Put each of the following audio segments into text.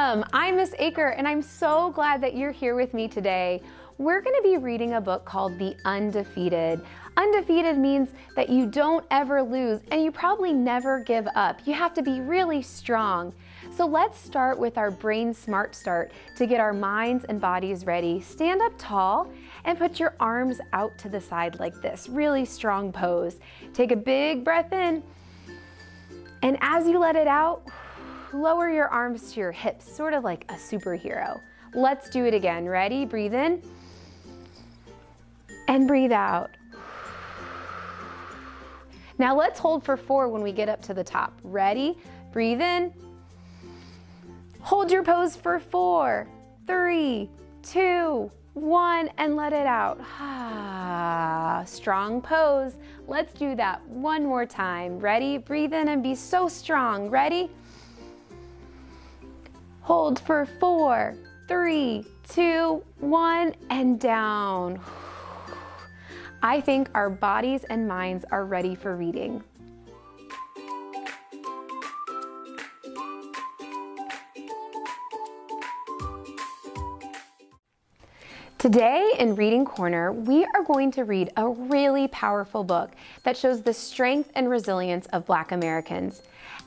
Welcome! I'm Miss Aker, and I'm so glad that you're here with me today. We're going to be reading a book called The Undefeated. Undefeated means that you don't ever lose, and you probably never give up. You have to be really strong. So let's start with our Brain Smart Start to get our minds and bodies ready. Stand up tall and put your arms out to the side like this. Really strong pose. Take a big breath in, and as you let it out, lower your arms to your hips, sort of like a superhero. Let's do it again. Ready? Breathe in and breathe out. Now let's hold for 4 when we get up to the top. Ready? Breathe in. Hold your pose for 4, 3, 2, 1, and let it out. Strong pose. Let's do that one more time. Ready? Breathe in and be so strong. Ready? Hold for 4, 3, 2, 1, and down. I think our bodies and minds are ready for reading. Today in Reading Corner, we are going to read a really powerful book that shows the strength and resilience of Black Americans.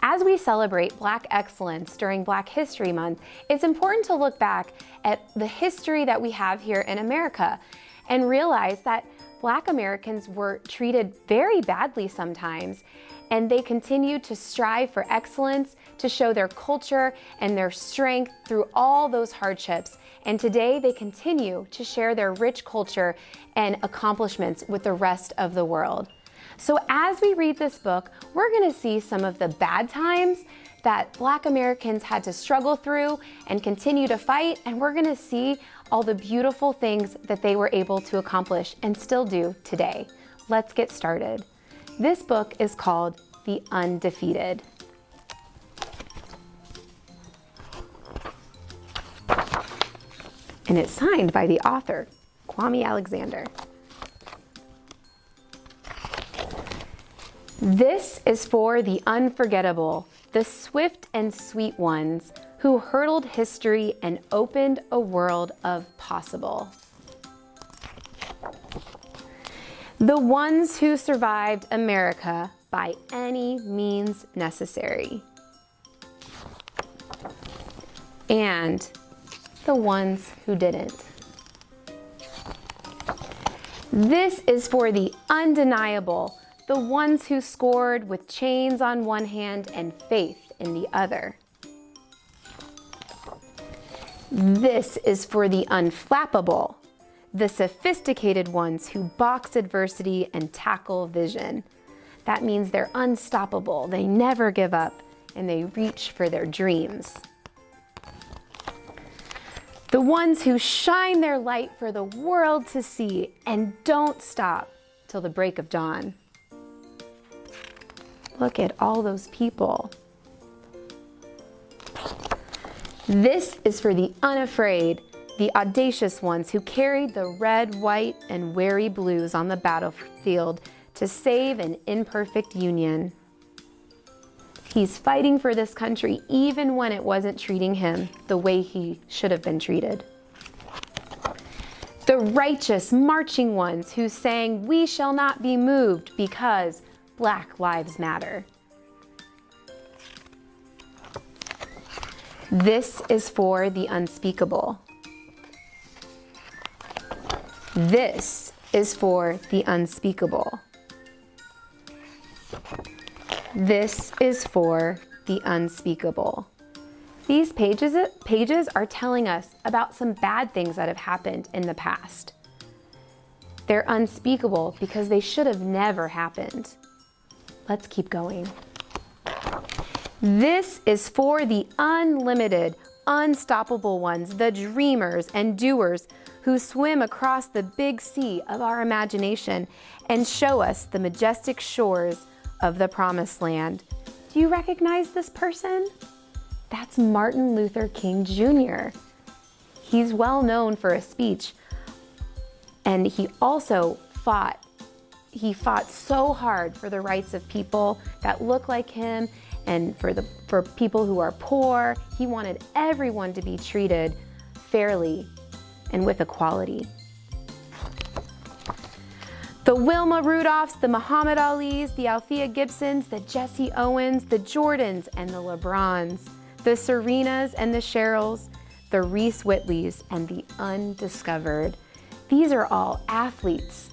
As we celebrate Black excellence during Black History Month, it's important to look back at the history that we have here in America and realize that Black Americans were treated very badly sometimes, and they continued to strive for excellence, to show their culture and their strength through all those hardships. And today they continue to share their rich culture and accomplishments with the rest of the world. So as we read this book, we're going to see some of the bad times that Black Americans had to struggle through and continue to fight, and we're going to see all the beautiful things that they were able to accomplish and still do today. Let's get started. This book is called The Undefeated. And it's signed by the author, Kwame Alexander. This is for the unforgettable, the swift and sweet ones who hurdled history and opened a world of possible. The ones who survived America by any means necessary. And the ones who didn't. This is for the undeniable, the ones who scored with chains on one hand and faith in the other. This is for the unflappable, the sophisticated ones who box adversity and tackle vision. That means they're unstoppable, they never give up, and they reach for their dreams. The ones who shine their light for the world to see and don't stop till the break of dawn. Look at all those people. This is for the unafraid, the audacious ones who carried the red, white, and wary blues on the battlefield to save an imperfect union. He's fighting for this country even when it wasn't treating him the way he should have been treated. The righteous marching ones who sang, "We shall not be moved because Black Lives Matter." This is for the unspeakable. This is for the unspeakable. This is for the unspeakable. These pages are telling us about some bad things that have happened in the past. They're unspeakable because they should have never happened. Let's keep going. This is for the unlimited, unstoppable ones, the dreamers and doers who swim across the big sea of our imagination and show us the majestic shores of the Promised Land. Do you recognize this person? That's Martin Luther King Jr. He's well known for a speech, and he also fought he fought so hard for the rights of people that look like him and for people who are poor. He wanted everyone to be treated fairly and with equality. The Wilma Rudolphs, the Muhammad Alis, the Althea Gibsons, the Jesse Owens, the Jordans and the LeBrons, the Serenas and the Cheryls, the Reese Whitleys and the undiscovered. These are all athletes,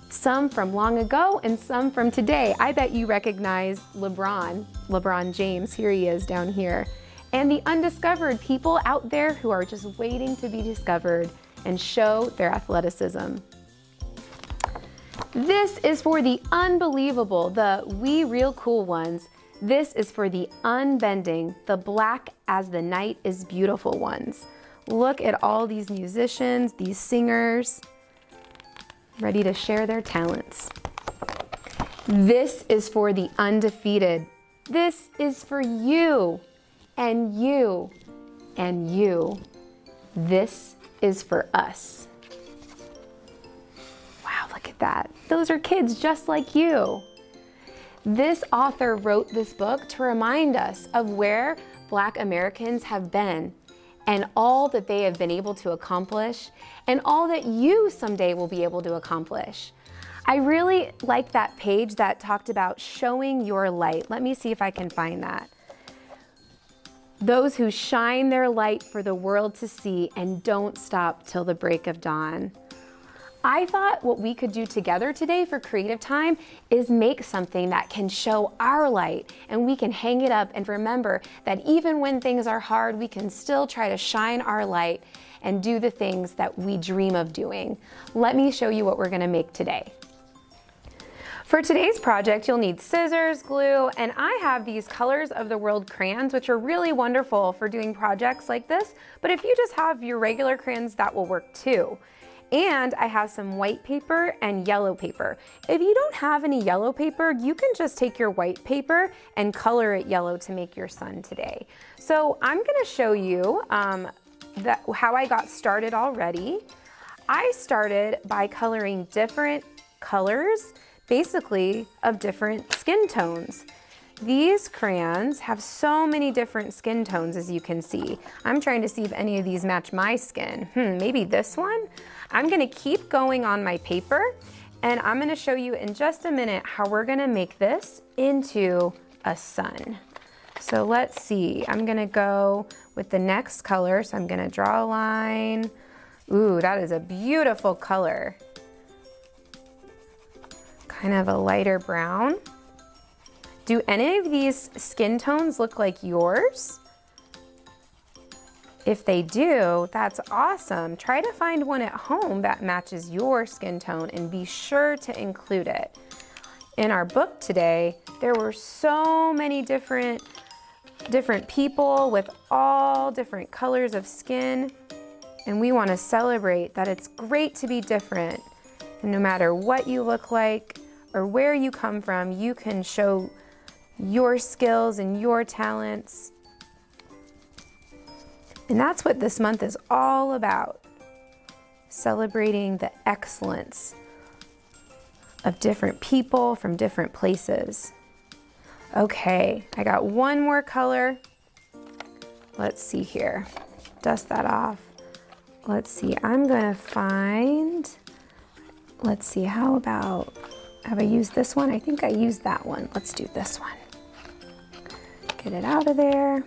some from long ago and some from today. I bet you recognize LeBron James, here he is down here, and the undiscovered people out there who are just waiting to be discovered and show their athleticism. This is for the unbelievable, the we real cool ones. This is for the unbending, the black as the night is beautiful ones. Look at all these musicians, these singers, ready to share their talents. This is for the undefeated. This is for you, and you, and you. This is for us. Wow, look at that. Those are kids just like you. This author wrote this book to remind us of where Black Americans have been and all that they have been able to accomplish and all that you someday will be able to accomplish. I really like that page that talked about showing your light. Let me see if I can find that. Those who shine their light for the world to see and don't stop till the break of dawn. I thought what we could do together today for creative time is make something that can show our light, and we can hang it up and remember that even when things are hard, we can still try to shine our light and do the things that we dream of doing. Let me show you what we're going to make today. For today's project, you'll need scissors, glue, and I have these Colors of the World crayons, which are really wonderful for doing projects like this, but if you just have your regular crayons, that will work too. And I have some white paper and yellow paper. If you don't have any yellow paper, you can just take your white paper and color it yellow to make your sun today. So I'm gonna show you how I got started already. I started by coloring different colors, basically of different skin tones. These crayons have so many different skin tones, as you can see. I'm trying to see if any of these match my skin. Maybe this one? I'm gonna keep going on my paper, and I'm gonna show you in just a minute how we're gonna make this into a sun. So let's see, I'm gonna go with the next color. So I'm gonna draw a line. Ooh, that is a beautiful color. Kind of a lighter brown. Do any of these skin tones look like yours? If they do, that's awesome. Try to find one at home that matches your skin tone and be sure to include it. In our book today, there were so many different people with all different colors of skin, and we want to celebrate that it's great to be different. And no matter what you look like or where you come from, you can show your skills and your talents. And that's what this month is all about, celebrating the excellence of different people from different places. Okay, I got one more color. Let's see here, dust that off. Let's see, I'm gonna find, let's see, how about, have I used this one? I think I used that one. Let's do this one. Get it out of there.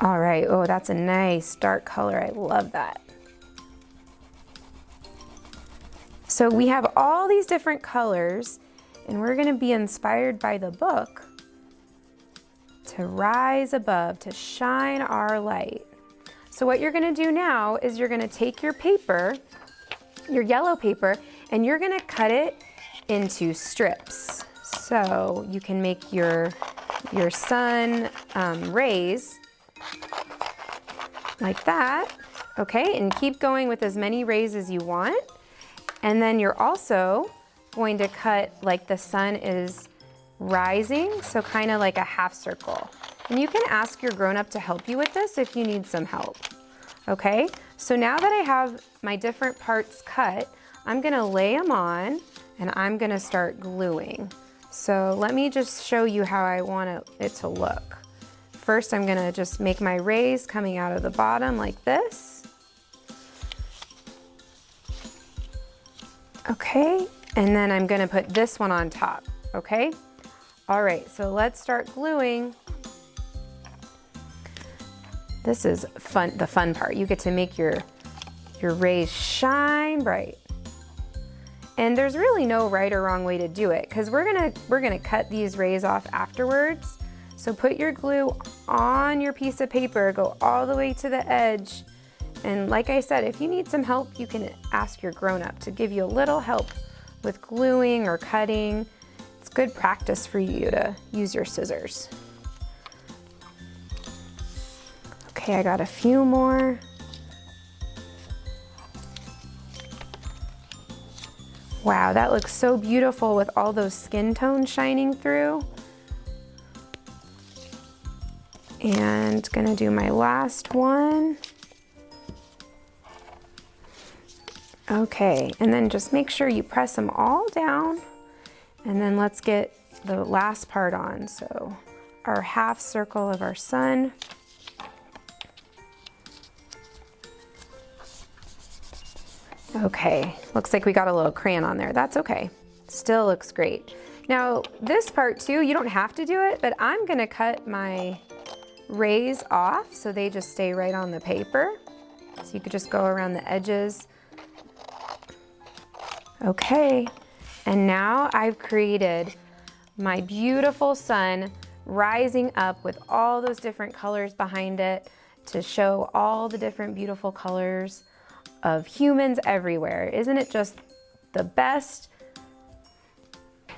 All right, oh, that's a nice dark color. I love that. So we have all these different colors, and we're gonna be inspired by the book to rise above, to shine our light. So what you're gonna do now is you're gonna take your paper, your yellow paper, and you're gonna cut it into strips. So you can make your sun rays like that, okay? And keep going with as many rays as you want. And then you're also going to cut like the sun is rising, so kind of like a half circle. And you can ask your grown-up to help you with this if you need some help, okay? So now that I have my different parts cut, I'm gonna lay them on and I'm gonna start gluing. So let me just show you how I want it to look. First, I'm gonna just make my rays coming out of the bottom like this. Okay, and then I'm gonna put this one on top, okay? All right, so let's start gluing. This is fun, the fun part. You get to make your rays shine bright. And there's really no right or wrong way to do it, because we're gonna cut these rays off afterwards. So put your glue on your piece of paper, go all the way to the edge. And like I said, if you need some help, you can ask your grown-up to give you a little help with gluing or cutting. It's good practice for you to use your scissors. Okay, I got a few more. Wow, that looks so beautiful with all those skin tones shining through. And gonna do my last one. Okay, and then just make sure you press them all down, and then let's get the last part on. So our half circle of our sun. Okay, looks like we got a little crayon on there. That's okay, still looks great. Now this part too, you don't have to do it, but I'm gonna cut my rays off so they just stay right on the paper. So you could just go around the edges. Okay, and now I've created my beautiful sun rising up with all those different colors behind it to show all the different beautiful colors of humans everywhere. Isn't it just the best?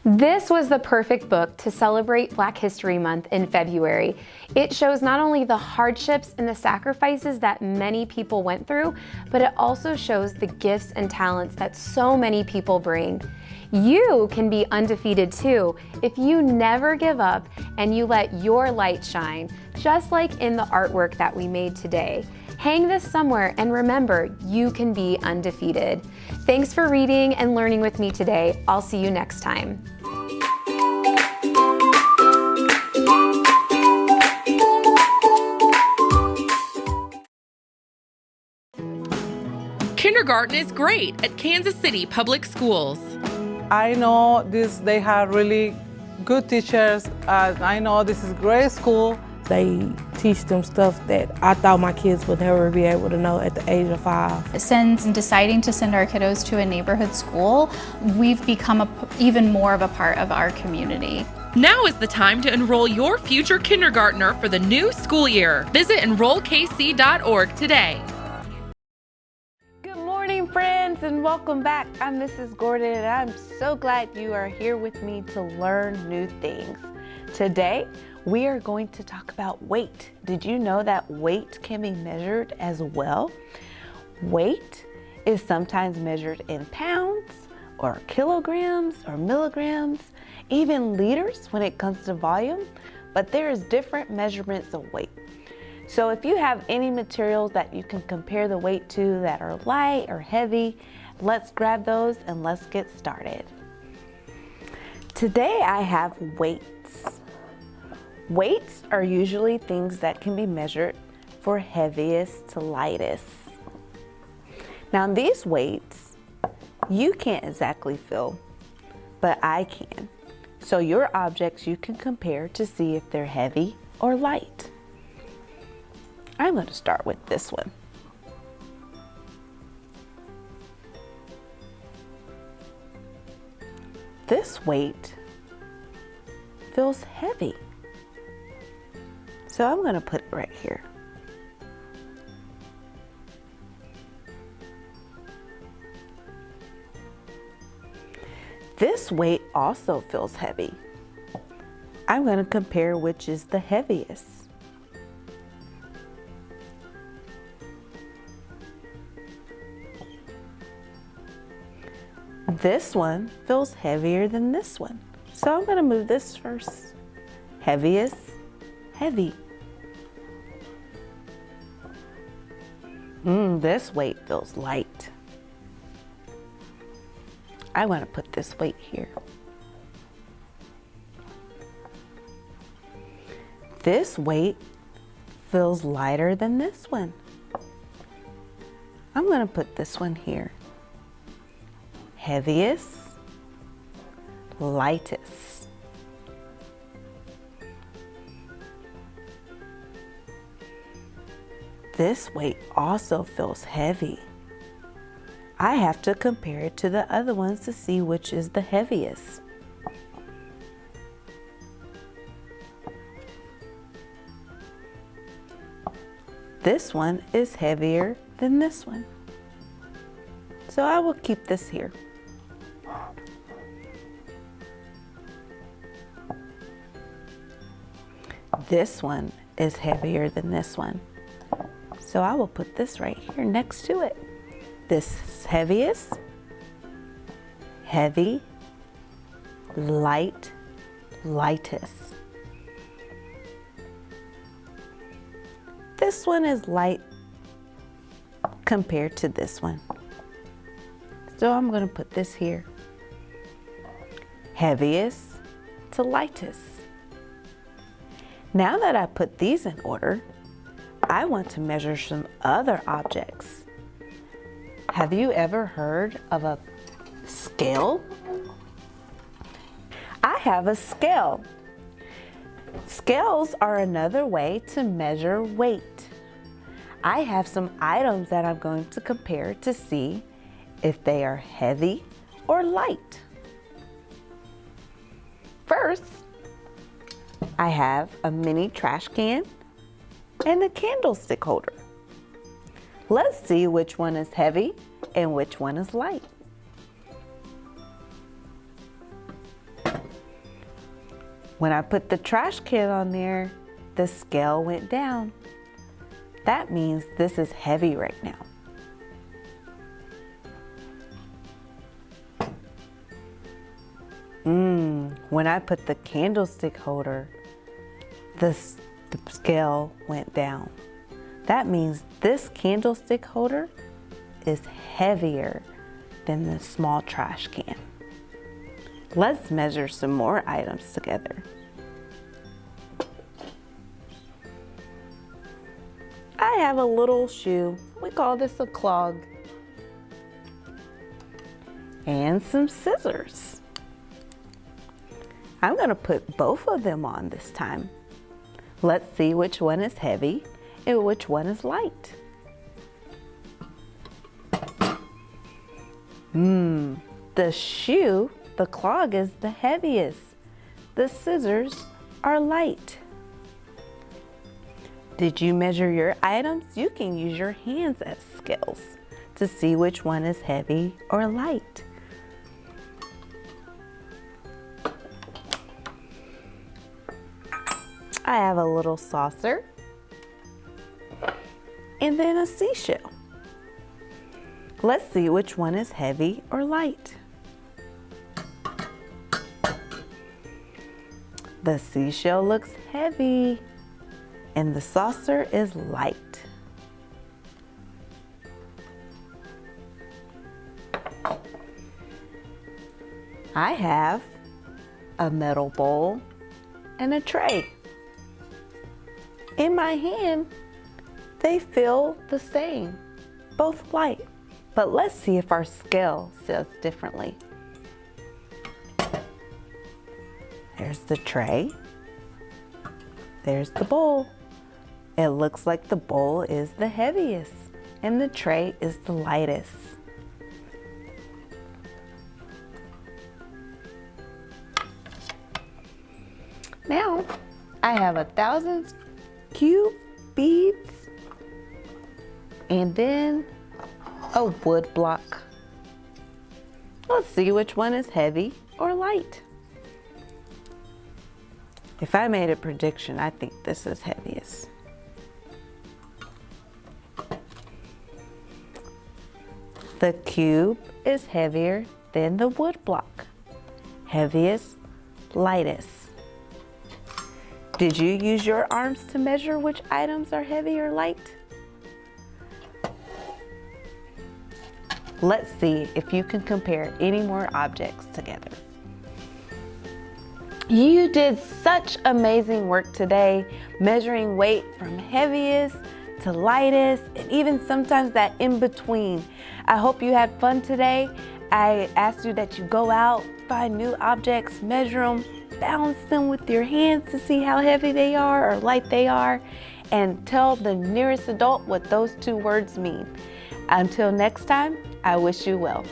This was the perfect book to celebrate Black History Month in February. It shows not only the hardships and the sacrifices that many people went through, but it also shows the gifts and talents that so many people bring. You can be undefeated too if you never give up and you let your light shine, just like in the artwork that we made today. Hang this somewhere and remember, you can be undefeated. Thanks for reading and learning with me today. I'll see you next time. Kindergarten is great at Kansas City Public Schools. I know they have really good teachers. I know this is a great school. They teach them stuff that I thought my kids would never be able to know at the age of 5. Since deciding to send our kiddos to a neighborhood school, we've become even more of a part of our community. Now is the time to enroll your future kindergartner for the new school year. Visit enrollkc.org today. Good morning, friends, and welcome back. I'm Mrs. Gordon, and I'm so glad you are here with me to learn new things. Today, we are going to talk about weight. Did you know that weight can be measured as well? Weight is sometimes measured in pounds or kilograms or milligrams, even liters when it comes to volume, but there is different measurements of weight. So if you have any materials that you can compare the weight to that are light or heavy, let's grab those and let's get started. Today I have weights. Weights are usually things that can be measured for heaviest to lightest. Now these weights, you can't exactly feel, but I can. So your objects you can compare to see if they're heavy or light. I'm going to start with this one. This weight feels heavy. So I'm going to put it right here. This weight also feels heavy. I'm going to compare which is the heaviest. This one feels heavier than this one. So I'm going to move this first. Heaviest, heavy. This weight feels light. I want to put this weight here. This weight feels lighter than this one. I'm going to put this one here. Heaviest, lightest. This weight also feels heavy. I have to compare it to the other ones to see which is the heaviest. This one is heavier than this one. So I will keep this here. This one is heavier than this one. So I will put this right here next to it. This is heaviest, heavy, light, lightest. This one is light compared to this one. So I'm going to put this here. Heaviest to lightest. Now that I put these in order, I want to measure some other objects. Have you ever heard of a scale? I have a scale. Scales are another way to measure weight. I have some items that I'm going to compare to see if they are heavy or light. First, I have a mini trash can and a candlestick holder. Let's see which one is heavy and which one is light. When I put the trash can on there, the scale went down. That means this is heavy right now. When I put the candlestick holder, the scale went down. That means this candlestick holder is heavier than the small trash can. Let's measure some more items together. I have a little shoe. We call this a clog. And some scissors. I'm going to put both of them on this time. Let's see which one is heavy and which one is light. The shoe, the clog, is the heaviest. The scissors are light. Did you measure your items? You can use your hands as scales to see which one is heavy or light. I have a little saucer and then a seashell. Let's see which one is heavy or light. The seashell looks heavy and the saucer is light. I have a metal bowl and a tray. In my hand, they feel the same, both light. But let's see if our scale says differently. There's the tray. There's the bowl. It looks like the bowl is the heaviest and the tray is the lightest. Now, I have 1,000 cube beads and then a wood block. Let's see which one is heavy or light. If I made a prediction, I think this is heaviest. The cube is heavier than the wood block. Heaviest, lightest. Did you use your arms to measure which items are heavy or light? Let's see if you can compare any more objects together. You did such amazing work today, measuring weight from heaviest to lightest, and even sometimes that in between. I hope you had fun today. I asked you that you go out, find new objects, measure them, balance them with your hands to see how heavy they are or light they are, and tell the nearest adult what those two words mean. Until next time, I wish you well.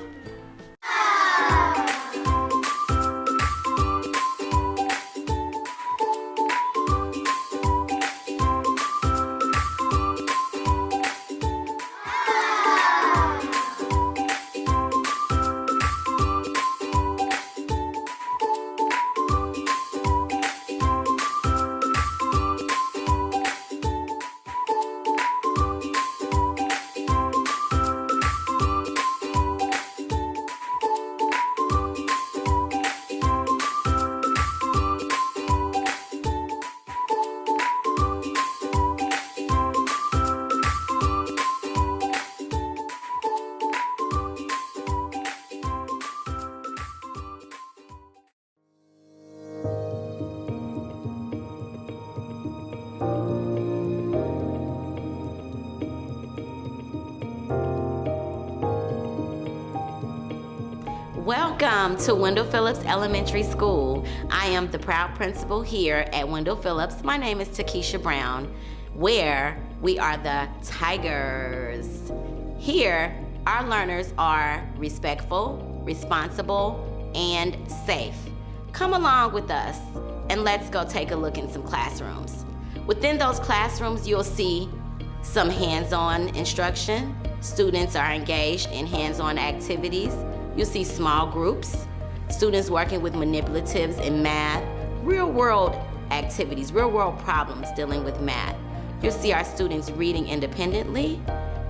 Welcome to Wendell Phillips Elementary School. I am the proud principal here at Wendell Phillips. My name is Takesha Brown, where we are the Tigers. Here, our learners are respectful, responsible, and safe. Come along with us and let's go take a look in some classrooms. Within those classrooms, you'll see some hands-on instruction. Students are engaged in hands-on activities. You'll see small groups, students working with manipulatives in math, real-world activities, real-world problems dealing with math. You'll see our students reading independently.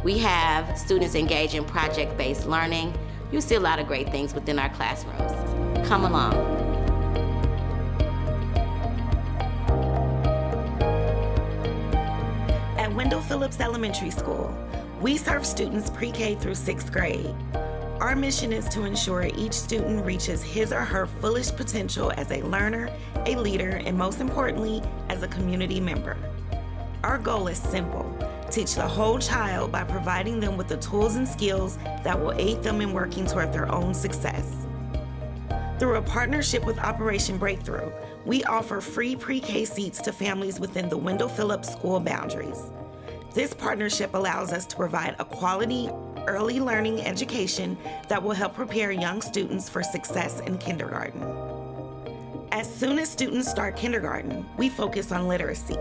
We have students engaged in project-based learning. You'll see a lot of great things within our classrooms. Come along. At Wendell Phillips Elementary School, we serve students pre-K through 6th grade. Our mission is to ensure each student reaches his or her fullest potential as a learner, a leader, and most importantly, as a community member. Our goal is simple: teach the whole child by providing them with the tools and skills that will aid them in working toward their own success. Through a partnership with Operation Breakthrough, we offer free pre-K seats to families within the Wendell Phillips school boundaries. This partnership allows us to provide a quality early learning education that will help prepare young students for success in kindergarten. As soon as students start kindergarten, we focus on literacy.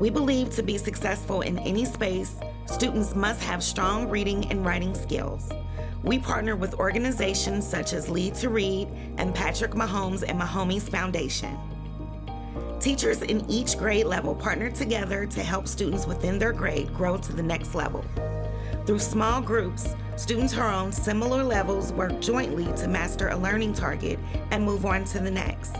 We believe to be successful in any space, students must have strong reading and writing skills. We partner with organizations such as Lead to Read and Patrick Mahomes and Mahomes Foundation. Teachers in each grade level partner together to help students within their grade grow to the next level. Through small groups, students who are on similar levels work jointly to master a learning target and move on to the next.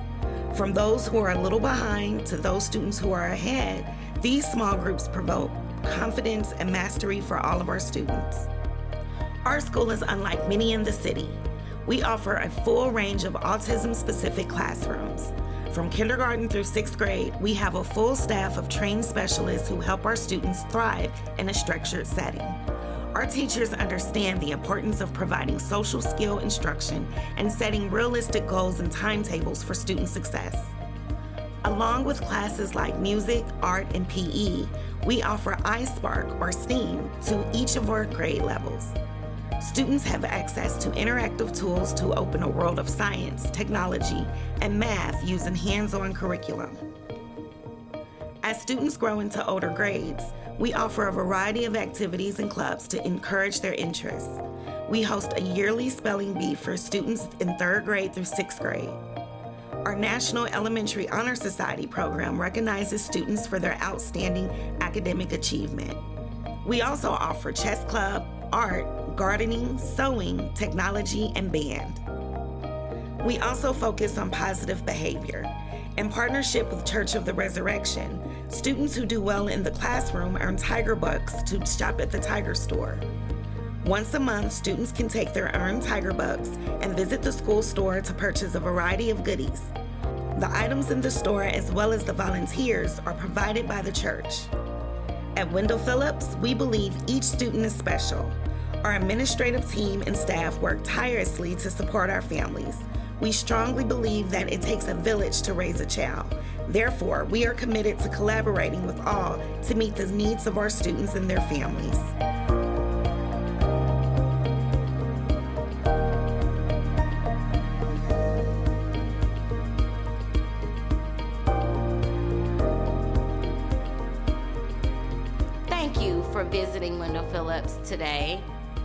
From those who are a little behind to those students who are ahead, these small groups promote confidence and mastery for all of our students. Our school is unlike many in the city. We offer a full range of autism-specific classrooms. From kindergarten through 6th grade, we have a full staff of trained specialists who help our students thrive in a structured setting. Our teachers understand the importance of providing social skill instruction and setting realistic goals and timetables for student success. Along with classes like music, art, and PE, we offer iSpark or STEAM to each of our grade levels. Students have access to interactive tools to open a world of science, technology, and math using hands-on curriculum. As students grow into older grades, we offer a variety of activities and clubs to encourage their interests. We host a yearly spelling bee for students in 3rd grade through 6th grade. Our National Elementary Honor Society program recognizes students for their outstanding academic achievement. We also offer chess club, art, gardening, sewing, technology, and band. We also focus on positive behavior. In partnership with Church of the Resurrection, students who do well in the classroom earn Tiger Bucks to shop at the Tiger store. Once a month, students can take their earned Tiger Bucks and visit the school store to purchase a variety of goodies. The items in the store, as well as the volunteers, are provided by the church. At Wendell Phillips, we believe each student is special. Our administrative team and staff work tirelessly to support our families. We strongly believe that it takes a village to raise a child. Therefore, we are committed to collaborating with all to meet the needs of our students and their families. Thank you for visiting Wendell Phillips today.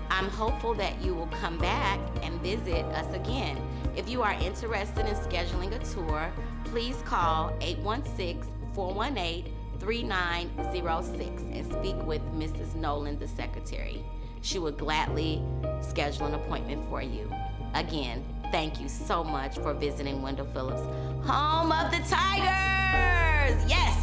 I'm hopeful that you will come back and visit us again. If you are interested in scheduling a tour, please call 816-418-3906 and speak with Mrs. Nolan, the secretary. She would gladly schedule an appointment for you. Again, thank you so much for visiting Wendell Phillips, home of the Tigers! Yes!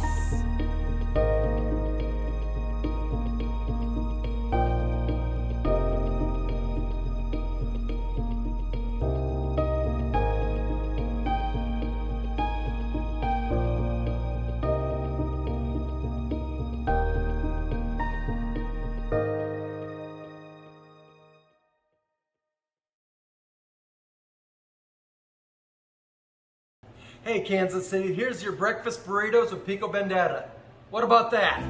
Hey Kansas City, here's your breakfast burritos with pico bandera. What about that?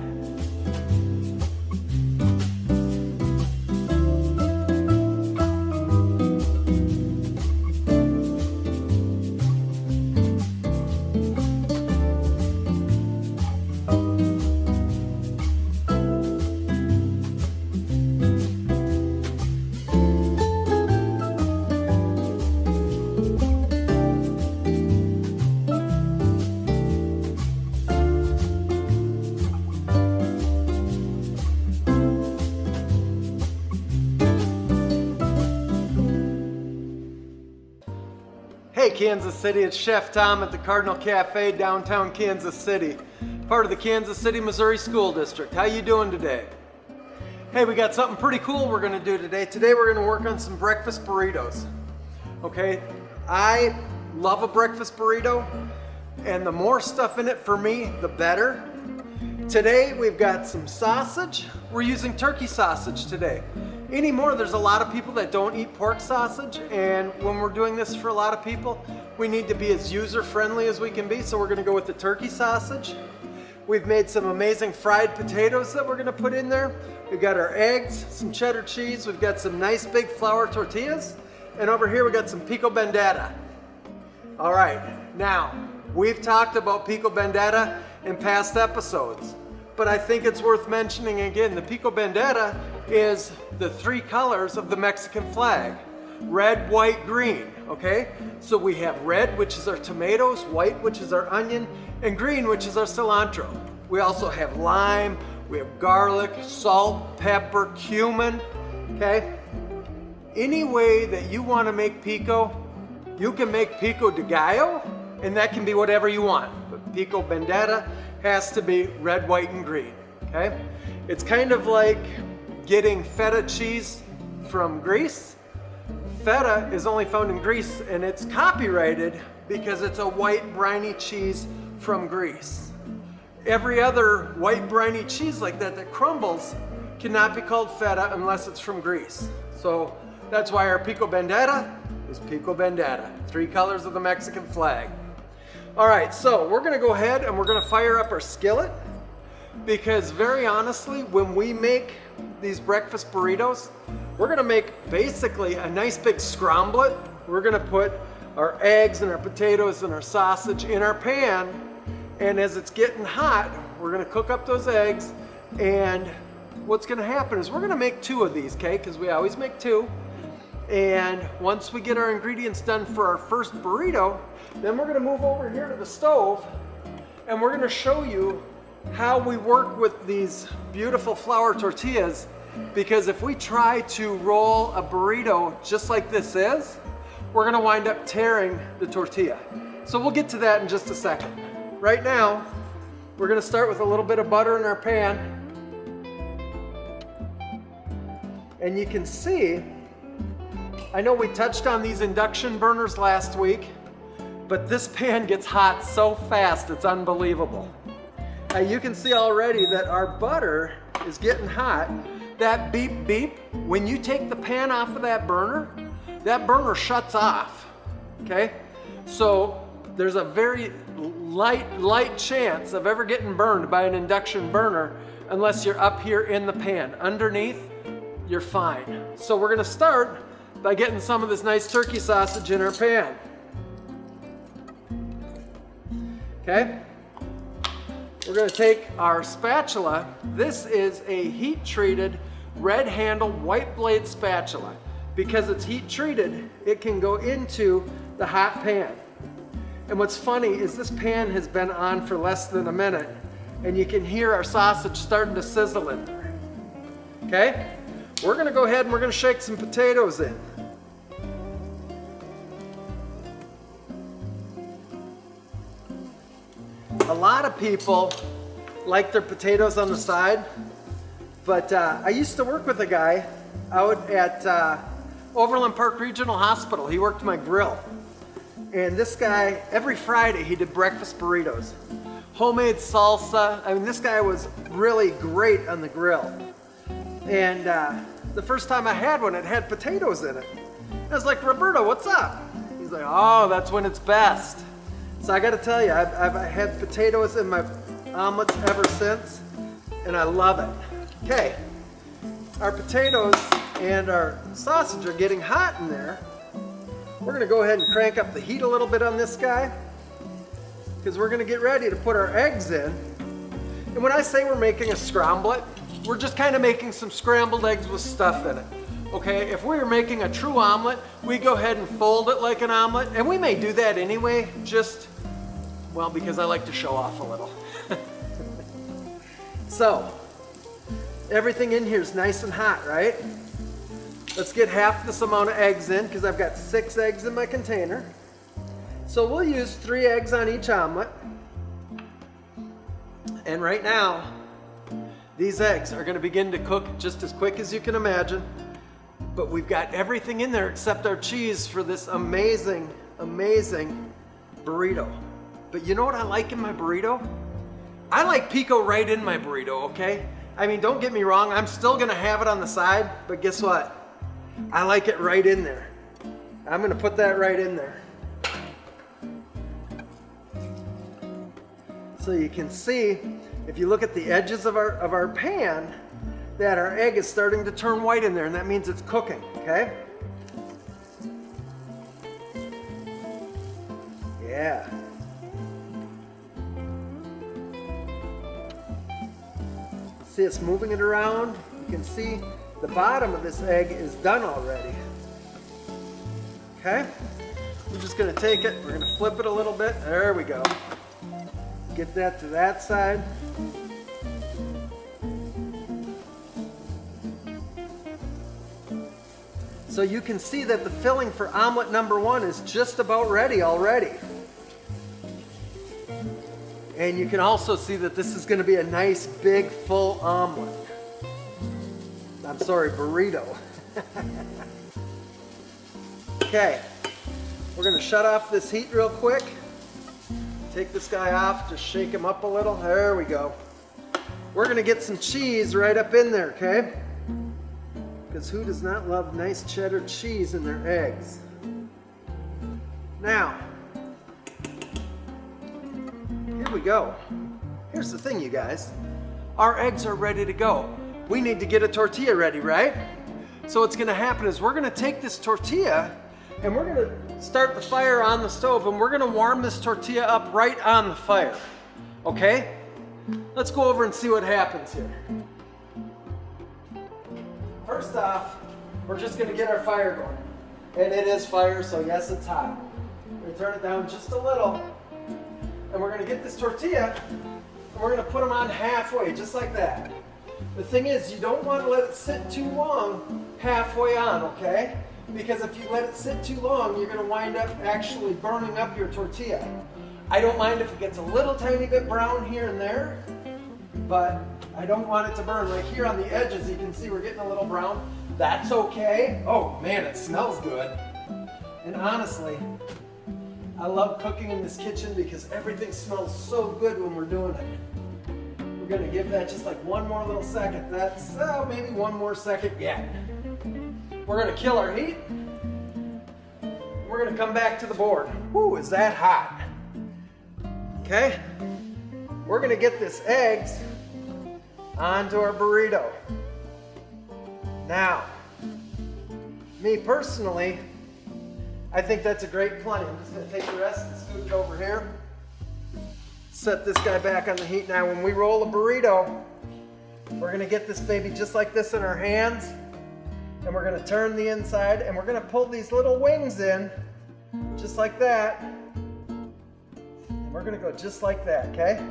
Hey Kansas City, it's Chef Tom at the Cardinal Cafe, downtown Kansas City, part of the Kansas City, Missouri School District. How you doing today? Hey, we got something pretty cool we're gonna do today. Today we're gonna work on some breakfast burritos. Okay, I love a breakfast burrito, and the more stuff in it for me, the better. Today we've got some sausage. We're using turkey sausage today. Anymore, there's a lot of people that don't eat pork sausage, and when we're doing this for a lot of people, we need to be as user-friendly as we can be, so we're gonna go with the turkey sausage. We've made some amazing fried potatoes that we're gonna put in there. We've got our eggs, some cheddar cheese, we've got some nice big flour tortillas, and over here we got some pico bandera. All right, now, we've talked about pico bandera in past episodes, but I think it's worth mentioning again. The pico bandera is the three colors of the Mexican flag: red, white, green, okay? So we have red, which is our tomatoes, white, which is our onion, and green, which is our cilantro. We also have lime, we have garlic, salt, pepper, cumin, okay? Any way that you want to make pico, you can make pico de gallo, and that can be whatever you want. But pico bandera has to be red, white, and green, okay? It's kind of like getting feta cheese from Greece. Feta is only found in Greece, and it's copyrighted because it's a white briny cheese from Greece. Every other white briny cheese like that that crumbles cannot be called feta unless it's from Greece. So that's why our pico bandera is pico bandera, three colors of the Mexican flag. All right, so we're gonna go ahead and we're gonna fire up our skillet, because very honestly, when we make these breakfast burritos, we're gonna make basically a nice big scramblet. We're gonna put our eggs and our potatoes and our sausage in our pan, and as it's getting hot, we're gonna cook up those eggs, and what's gonna happen is we're gonna make two of these, okay? Because we always make two. And once we get our ingredients done for our first burrito, then we're gonna move over here to the stove, and we're gonna show you how we work with these beautiful flour tortillas, because if we try to roll a burrito just like this is, we're gonna wind up tearing the tortilla. So we'll get to that in just a second. Right now, we're gonna start with a little bit of butter in our pan. And you can see, I know we touched on these induction burners last week, but this pan gets hot so fast, it's unbelievable. You can see already that our butter is getting hot. That beep beep, when you take the pan off of that burner shuts off, okay? So there's a very light chance of ever getting burned by an induction burner unless you're up here in the pan. Underneath, you're fine. So we're gonna start by getting some of this nice turkey sausage in our pan. Okay? We're gonna take our spatula. This is a heat-treated, red-handled, white blade spatula. Because it's heat-treated, it can go into the hot pan. And what's funny is this pan has been on for less than a minute, and you can hear our sausage starting to sizzle in there. Okay? We're gonna go ahead and we're gonna shake some potatoes in. A lot of people like their potatoes on the side, but I used to work with a guy out at Overland Park Regional Hospital. He worked my grill. And this guy, every Friday, he did breakfast burritos. Homemade salsa. I mean, this guy was really great on the grill. And the first time I had one, it had potatoes in it. I was like, Roberto, what's up? He's like, oh, that's when it's best. So I gotta tell you, I've had potatoes in my omelets ever since, and I love it. Okay, our potatoes and our sausage are getting hot in there. We're gonna go ahead and crank up the heat a little bit on this guy, because we're gonna get ready to put our eggs in. And when I say we're making a scramblet, we're just kind of making some scrambled eggs with stuff in it. Okay, if we were making a true omelet, we go ahead and fold it like an omelet, and we may do that anyway, just, well, because I like to show off a little. So, everything in here is nice and hot, right? Let's get half this amount of eggs in, because I've got 6 eggs in my container. So we'll use 3 eggs on each omelet. And right now, these eggs are gonna begin to cook just as quick as you can imagine. But we've got everything in there except our cheese for this amazing, amazing burrito. But you know what I like in my burrito? I like pico right in my burrito, okay? I mean, don't get me wrong, I'm still gonna have it on the side, but guess what? I like it right in there. I'm gonna put that right in there. So you can see, if you look at the edges of our pan, that our egg is starting to turn white in there, and that means it's cooking, okay? Yeah. See, it's moving it around. You can see the bottom of this egg is done already. Okay? We're just gonna take it, we're gonna flip it a little bit. There we go. Get that to that side. So you can see that the filling for omelet number 1 is just about ready already. And you can also see that this is going to be a nice big full omelet. I'm sorry, burrito. Okay, we're going to shut off this heat real quick. Take this guy off, just shake him up a little. There we go. We're going to get some cheese right up in there, okay? Because who does not love nice cheddar cheese in their eggs? Now, here we go. Here's the thing, you guys. Our eggs are ready to go. We need to get a tortilla ready, right? So what's gonna happen is we're gonna take this tortilla and we're gonna start the fire on the stove, and we're gonna warm this tortilla up right on the fire, okay? Let's go over and see what happens here. First off, we're just gonna get our fire going. And it is fire, so yes, it's hot. We're gonna turn it down just a little. And we're gonna get this tortilla, and we're gonna put them on halfway, just like that. The thing is, you don't wanna let it sit too long halfway on, okay? Because if you let it sit too long, you're gonna wind up actually burning up your tortilla. I don't mind if it gets a little tiny bit brown here and there, but I don't want it to burn. Like here on the edges, you can see we're getting a little brown. That's okay. Oh man, it smells good. And honestly, I love cooking in this kitchen because everything smells so good when we're doing it. We're gonna give that just like one more little second. That's maybe one more second. Yeah. We're gonna kill our heat. We're gonna come back to the board. Whoo, is that hot? Okay. We're gonna get this eggs onto our burrito. Now, me personally, I think that's a great plenty. I'm just gonna take the rest and scoot it over here. Set this guy back on the heat. Now, when we roll a burrito, we're gonna get this baby just like this in our hands, and we're gonna turn the inside, and we're gonna pull these little wings in, just like that. And we're gonna go just like that, okay?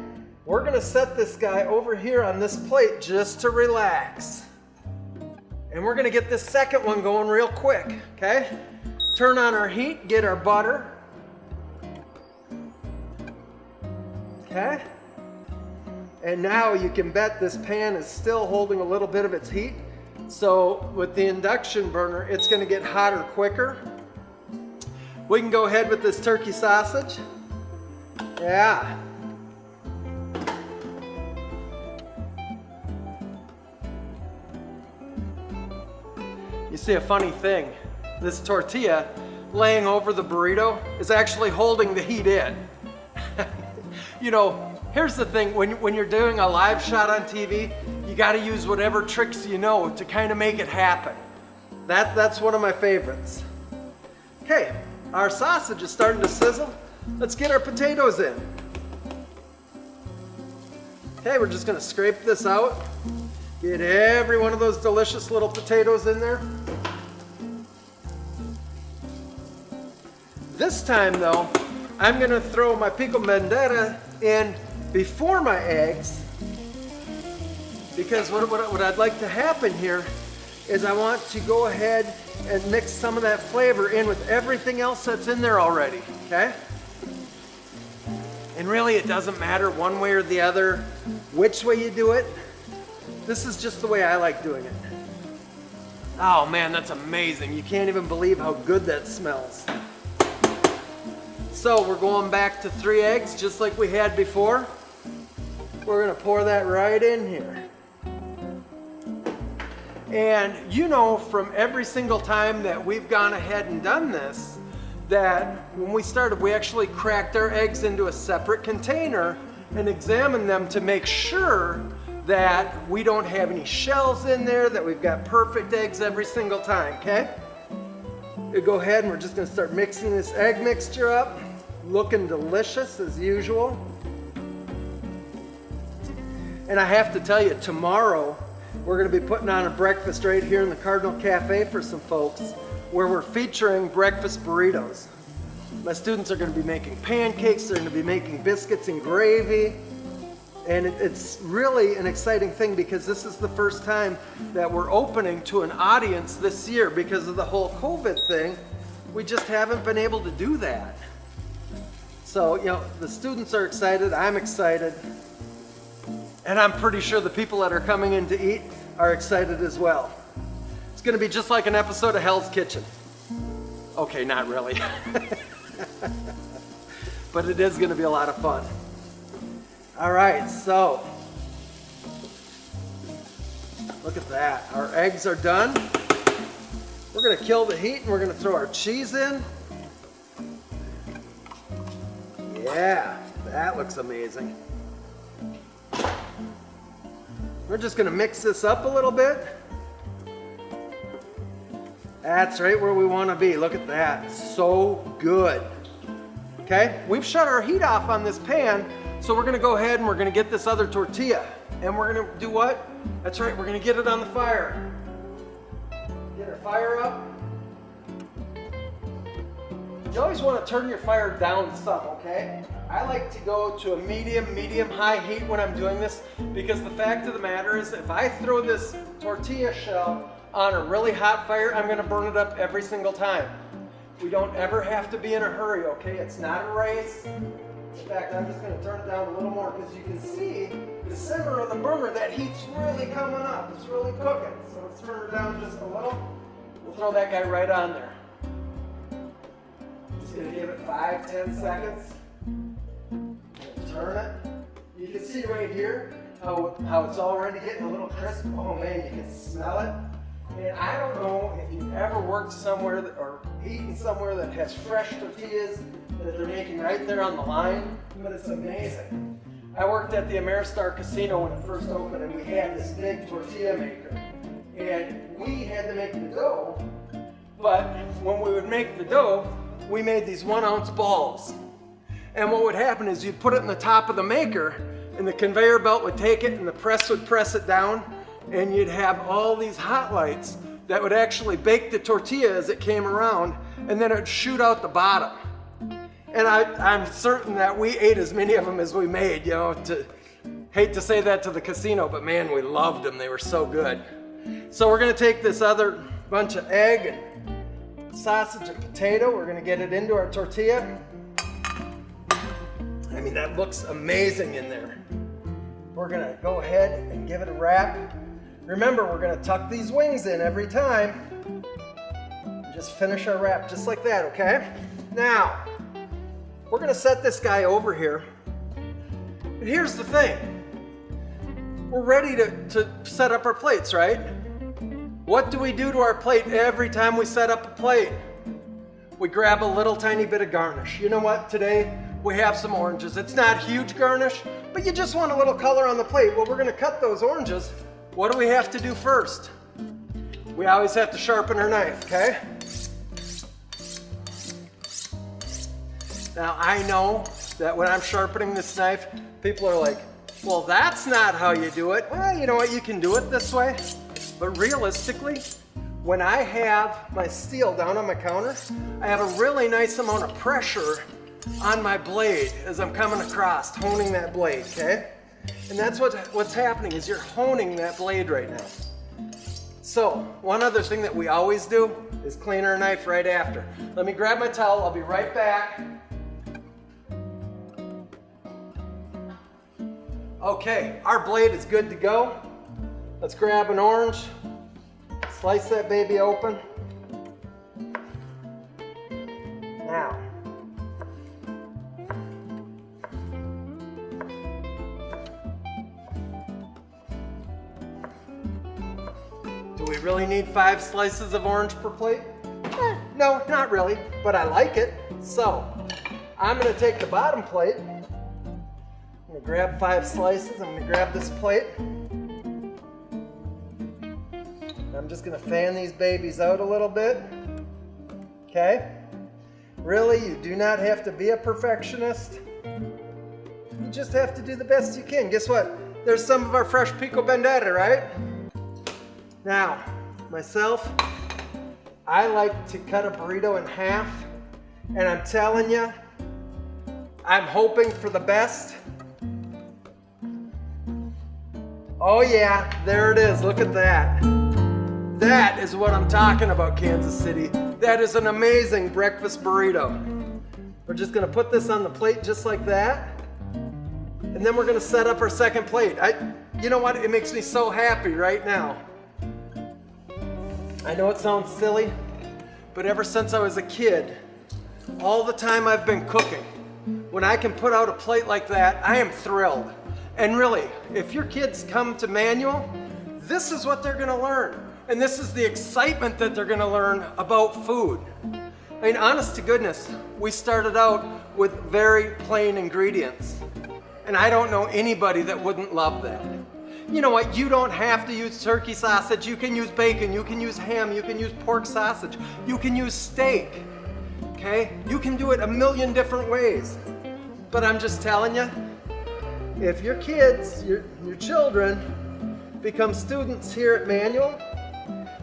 We're gonna set this guy over here on this plate just to relax. And we're gonna get this second one going real quick, okay? Turn on our heat, get our butter. Okay? And now you can bet this pan is still holding a little bit of its heat. So with the induction burner, it's gonna get hotter quicker. We can go ahead with this turkey sausage. Yeah. You see a funny thing. This tortilla laying over the burrito is actually holding the heat in. You know, here's the thing, when you're doing a live shot on TV, you gotta use whatever tricks you know to kind of make it happen. That's one of my favorites. Okay, our sausage is starting to sizzle. Let's get our potatoes in. Okay, we're just gonna scrape this out. Get every one of those delicious little potatoes in there. This time though, I'm gonna throw my pico bandera in before my eggs, because what I'd like to happen here is I want to go ahead and mix some of that flavor in with everything else that's in there already, okay? And really it doesn't matter one way or the other, which way you do it. This is just the way I like doing it. Oh man, that's amazing. You can't even believe how good that smells. So we're going back to 3 eggs just like we had before. We're gonna pour that right in here. And you know from every single time that we've gone ahead and done this, that when we started, we actually cracked our eggs into a separate container and examined them to make sure that we don't have any shells in there, that we've got perfect eggs every single time, okay? We go ahead and we're just gonna start mixing this egg mixture up. Looking delicious as usual. And I have to tell you, tomorrow we're gonna be putting on a breakfast right here in the Cardinal Cafe for some folks, where we're featuring breakfast burritos. My students are gonna be making pancakes, they're gonna be making biscuits and gravy. And it's really an exciting thing because this is the first time that we're opening to an audience this year because of the whole COVID thing. We just haven't been able to do that. So, you know, the students are excited, I'm excited, and I'm pretty sure the people that are coming in to eat are excited as well. It's gonna be just like an episode of Hell's Kitchen. Okay, not really. But it is gonna be a lot of fun. All right, so, look at that. Our eggs are done. We're gonna kill the heat and we're gonna throw our cheese in. Yeah, that looks amazing. We're just gonna mix this up a little bit. That's right where we wanna be. Look at that, so good. Okay, we've shut our heat off on this pan, so we're gonna go ahead and we're gonna get this other tortilla. And we're gonna do what? That's right, we're gonna get it on the fire. Get our fire up. You always want to turn your fire down some, okay? I like to go to a medium-high heat when I'm doing this, because the fact of the matter is if I throw this tortilla shell on a really hot fire, I'm gonna burn it up every single time. We don't ever have to be in a hurry, okay? It's not a race. In fact, I'm just gonna turn it down a little more because you can see the center of the burner, that heat's really coming up. It's really cooking. So let's turn it down just a little. We'll throw that guy right on there. Just gonna give it 5-10 seconds. Turn it. You can see right here how it's already getting a little crisp. Oh man, you can smell it. And I don't know if you've ever worked somewhere or eaten somewhere that has fresh tortillas that they're making right there on the line, but it's amazing. I worked at the Ameristar Casino when it first opened, and we had this big tortilla maker. And we had to make the dough, but when we would make the dough, we made these 1-ounce balls. And what would happen is you'd put it in the top of the maker, and the conveyor belt would take it, and the press would press it down, and you'd have all these hot lights that would actually bake the tortilla as it came around, and then it would shoot out the bottom. And I'm certain that we ate as many of them as we made, you know. Hate to say that to the casino, but man, we loved them. They were so good. So we're gonna take this other bunch of egg and sausage and potato. We're gonna get it into our tortilla. I mean, that looks amazing in there. We're gonna go ahead and give it a wrap. Remember, we're gonna tuck these wings in every time. And just finish our wrap just like that, okay? Now, we're gonna set this guy over here. But here's the thing. We're ready to set up our plates, right? What do we do to our plate every time we set up a plate? We grab a little tiny bit of garnish. You know what? Today, we have some oranges. It's not huge garnish, but you just want a little color on the plate. Well, we're gonna cut those oranges. What do we have to do first? We always have to sharpen our knife, okay? Now, I know that when I'm sharpening this knife, people are like, well, that's not how you do it. Well, you know what? You can do it this way. But realistically, when I have my steel down on my counter, I have a really nice amount of pressure on my blade as I'm coming across, honing that blade, okay? And that's what's happening, is you're honing that blade right now. So, one other thing that we always do is clean our knife right after. Let me grab my towel, I'll be right back. Okay, our blade is good to go. Let's grab an orange, slice that baby open. Now, do we really need 5 slices of orange per plate? No, not really, but I like it. So, I'm gonna take the bottom plate. I'm gonna grab 5 slices. I'm gonna grab this plate. I'm just gonna fan these babies out a little bit. Okay? Really, you do not have to be a perfectionist. You just have to do the best you can. Guess what? There's some of our fresh pico bandera, right? Now, myself, I like to cut a burrito in half, and I'm telling you, I'm hoping for the best. Oh yeah, there it is, look at that. That is what I'm talking about, Kansas City. That is an amazing breakfast burrito. We're just gonna put this on the plate just like that. And then we're gonna set up our second plate. You know what, it makes me so happy right now. I know it sounds silly, but ever since I was a kid, all the time I've been cooking, when I can put out a plate like that, I am thrilled. And really, if your kids come to Manual, this is what they're gonna learn. And this is the excitement that they're gonna learn about food. I mean, honest to goodness, we started out with very plain ingredients. And I don't know anybody that wouldn't love that. You know what, you don't have to use turkey sausage. You can use bacon, you can use ham, you can use pork sausage, you can use steak, okay? You can do it a million different ways. But I'm just telling you, if your kids, your children, become students here at Manual,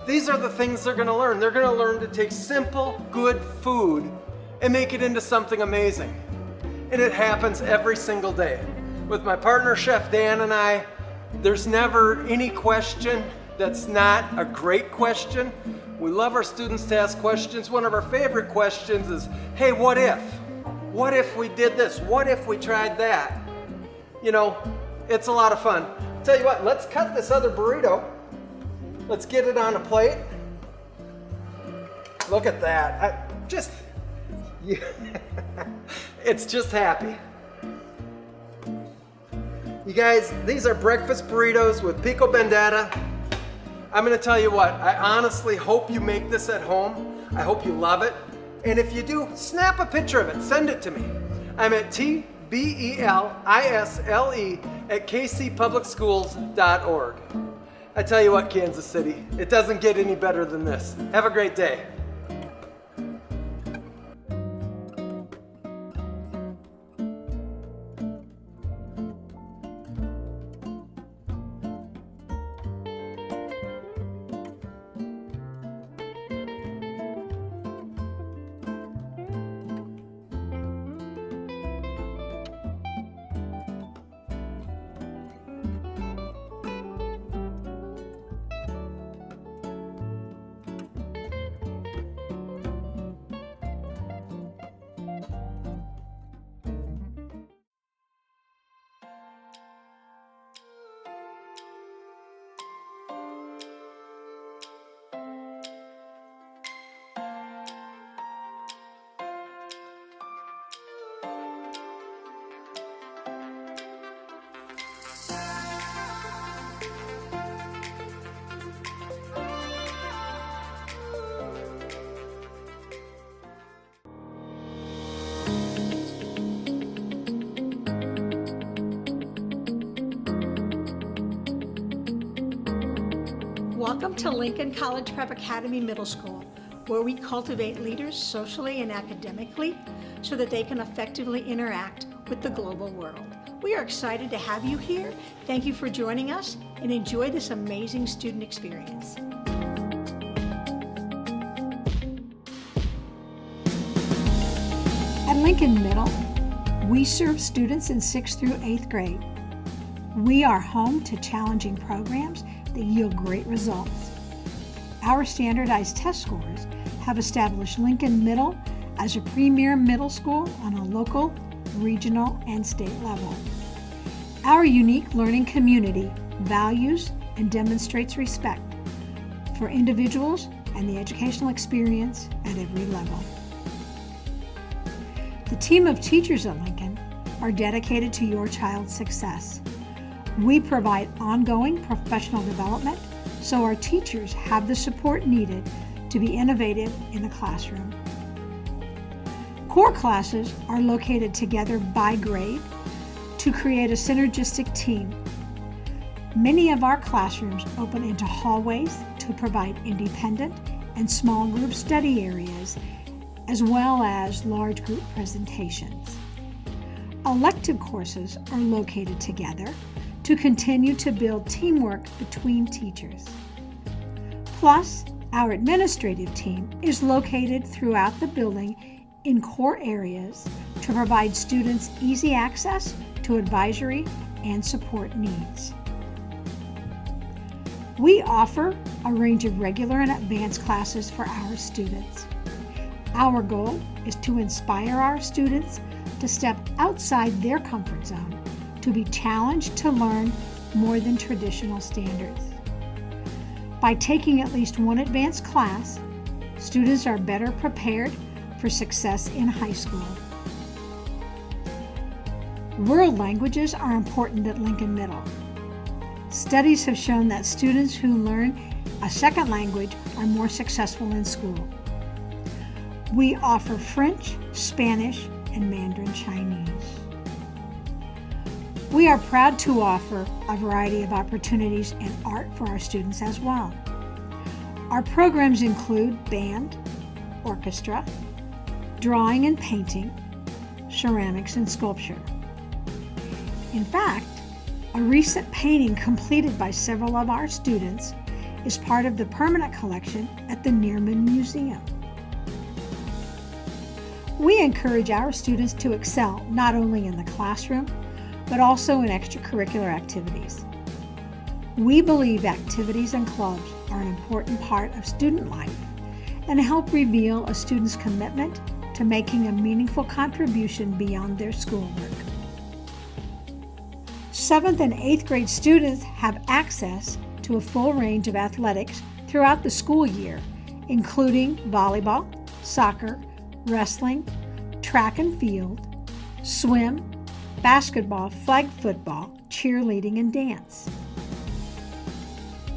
these are the things they're gonna learn. They're gonna learn to take simple, good food and make it into something amazing. And it happens every single day. With my partner, Chef Dan, and I, there's never any question that's not a great question. We love our students to ask questions. One of our favorite questions is, hey, what if? What if we did this? What if we tried that? You know, it's a lot of fun. Tell you what, let's cut this other burrito. Let's get it on a plate. Look at that. It's just happy. You guys, these are breakfast burritos with pico bandata. I'm gonna tell you what, I honestly hope you make this at home. I hope you love it. And if you do, snap a picture of it, send it to me. I'm at tbelisle@kcpublicschools.org. I tell you what, Kansas City, it doesn't get any better than this. Have a great day. Welcome to Lincoln College Prep Academy Middle School, where we cultivate leaders socially and academically so that they can effectively interact with the global world. We are excited to have you here. Thank you for joining us and enjoy this amazing student experience. At Lincoln Middle, we serve students in 6th through 8th grade. We are home to challenging programs that yield great results. Our standardized test scores have established Lincoln Middle as a premier middle school on a local, regional, and state level. Our unique learning community values and demonstrates respect for individuals and the educational experience at every level. The team of teachers at Lincoln are dedicated to your child's success. We provide ongoing professional development so our teachers have the support needed to be innovative in the classroom. Core classes are located together by grade to create a synergistic team. Many of our classrooms open into hallways to provide independent and small group study areas, as well as large group presentations. Elective courses are located together to continue to build teamwork between teachers. Plus, our administrative team is located throughout the building in core areas to provide students easy access to advisory and support needs. We offer a range of regular and advanced classes for our students. Our goal is to inspire our students to step outside their comfort zone, to be challenged to learn more than traditional standards. By taking at least one advanced class, students are better prepared for success in high school. World languages are important at Lincoln Middle. Studies have shown that students who learn a second language are more successful in school. We offer French, Spanish, and Mandarin Chinese. We are proud to offer a variety of opportunities in art for our students as well. Our programs include band, orchestra, drawing and painting, ceramics, and sculpture. In fact, a recent painting completed by several of our students is part of the permanent collection at the Nearman Museum. We encourage our students to excel not only in the classroom, but also in extracurricular activities. We believe activities and clubs are an important part of student life and help reveal a student's commitment to making a meaningful contribution beyond their schoolwork. 7th and 8th grade students have access to a full range of athletics throughout the school year, including volleyball, soccer, wrestling, track and field, swim, basketball, flag football, cheerleading, and dance.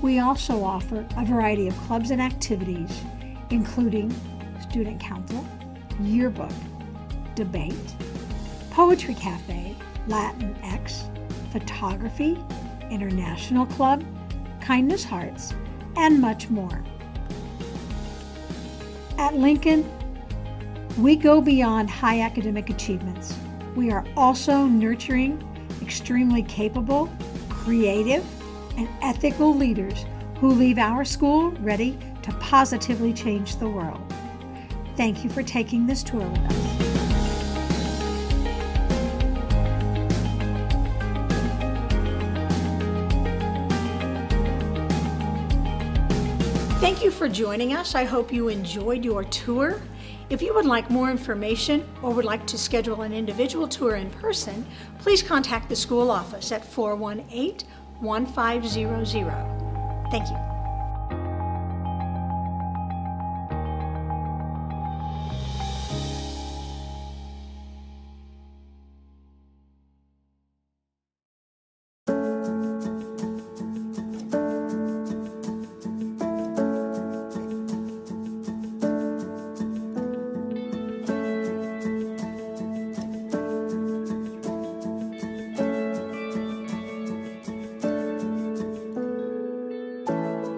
We also offer a variety of clubs and activities, including student council, yearbook, debate, poetry cafe, Latin X, photography, international club, kindness hearts, and much more. At Lincoln, we go beyond high academic achievements. We are also nurturing extremely capable, creative, and ethical leaders who leave our school ready to positively change the world. Thank you for taking this tour with us. Thank you for joining us. I hope you enjoyed your tour. If you would like more information or would like to schedule an individual tour in person, please contact the school office at 418-1500. Thank you.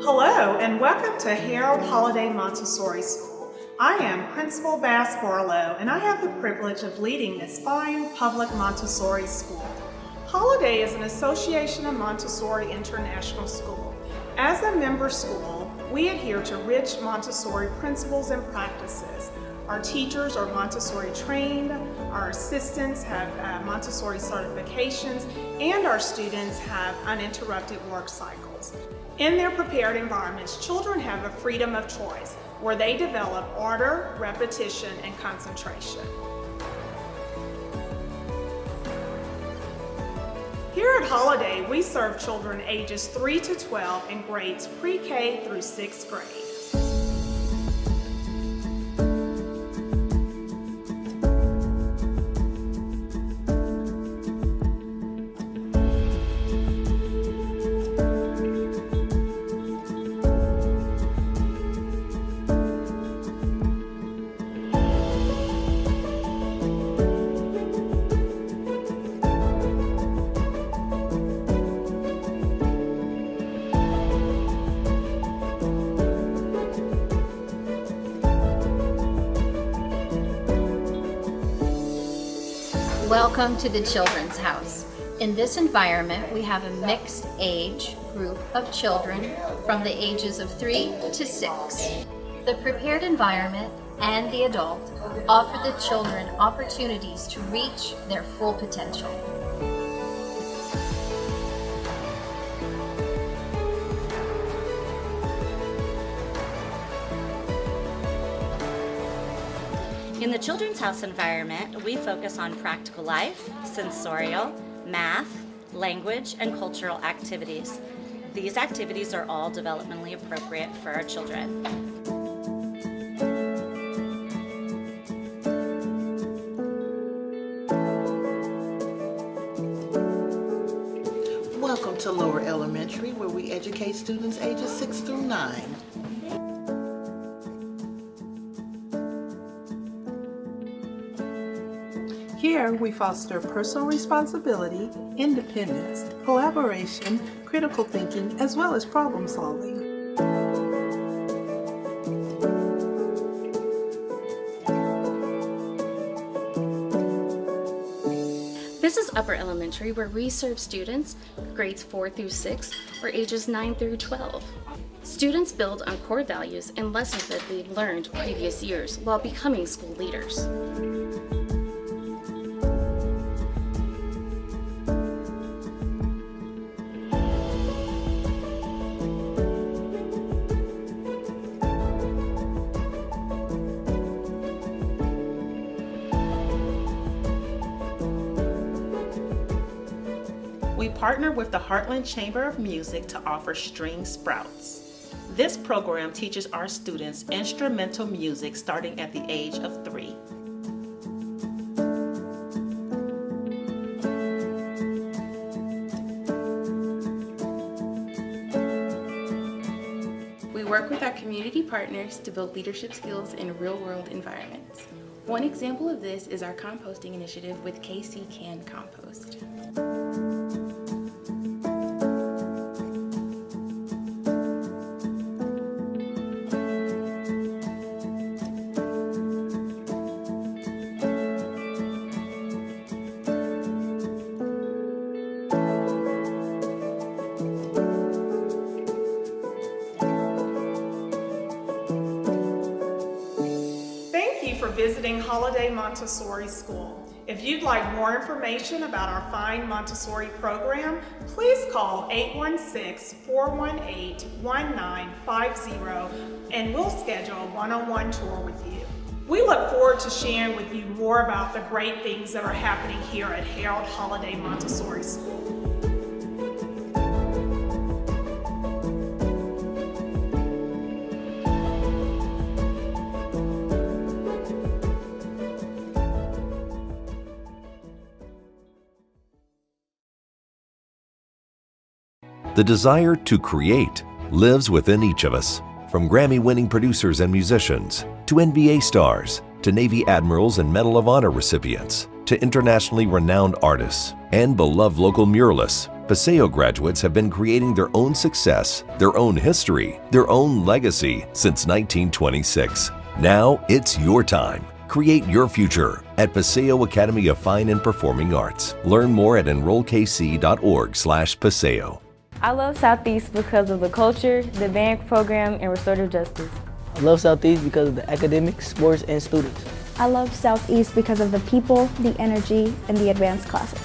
Hello and welcome to Harold Holiday Montessori School. I am Principal Bass Barlow and I have the privilege of leading this fine public Montessori school. Holiday is an association of Montessori International School. As a member school, we adhere to rich Montessori principles and practices. Our teachers are Montessori trained, our assistants have Montessori certifications, and our students have uninterrupted work cycles. In their prepared environments, children have a freedom of choice where they develop order, repetition, and concentration. Here at Holiday, we serve children ages 3 to 12 in grades pre-K through 6th grade. Welcome to the Children's House. In this environment, we have a mixed age group of children from the ages of 3 to 6. The prepared environment and the adult offer the children opportunities to reach their full potential. In the Children's House environment, we focus on practical life, sensorial, math, language, and cultural activities. These activities are all developmentally appropriate for our children. Welcome to Lower Elementary, where we educate students ages 6 through 9. Here, we foster personal responsibility, independence, collaboration, critical thinking, as well as problem solving. This is Upper Elementary, where we serve students grades 4 through 6 or ages 9 through 12. Students build on core values and lessons that they've learned previous years while becoming school leaders. we partner with the Heartland Chamber of Music to offer String Sprouts. This program teaches our students instrumental music starting at the age of 3. We work with our community partners to build leadership skills in real-world environments. One example of this is our composting initiative with KC Can Compost. For visiting Holiday Montessori School. If you'd like more information about our fine Montessori program, please call 816-418-1950 and we'll schedule a one-on-one tour with you. We look forward to sharing with you more about the great things that are happening here at Harold Holiday Montessori School. The desire to create lives within each of us. From Grammy-winning producers and musicians, to NBA stars, to Navy admirals and Medal of Honor recipients, to internationally renowned artists, and beloved local muralists, Paseo graduates have been creating their own success, their own history, their own legacy since 1926. Now it's your time. Create your future at Paseo Academy of Fine and Performing Arts. Learn more at enrollkc.org/Paseo. I love Southeast because of the culture, the band program, and restorative justice. I love Southeast because of the academics, sports, and students. I love Southeast because of the people, the energy, and the advanced classes.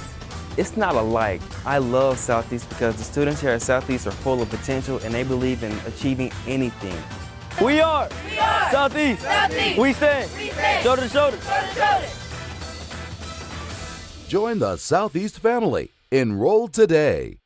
It's not alike. I love Southeast because the students here at Southeast are full of potential and they believe in achieving anything. We are Southeast. Southeast. We stand shoulder to shoulder. Join the Southeast family. Enroll today.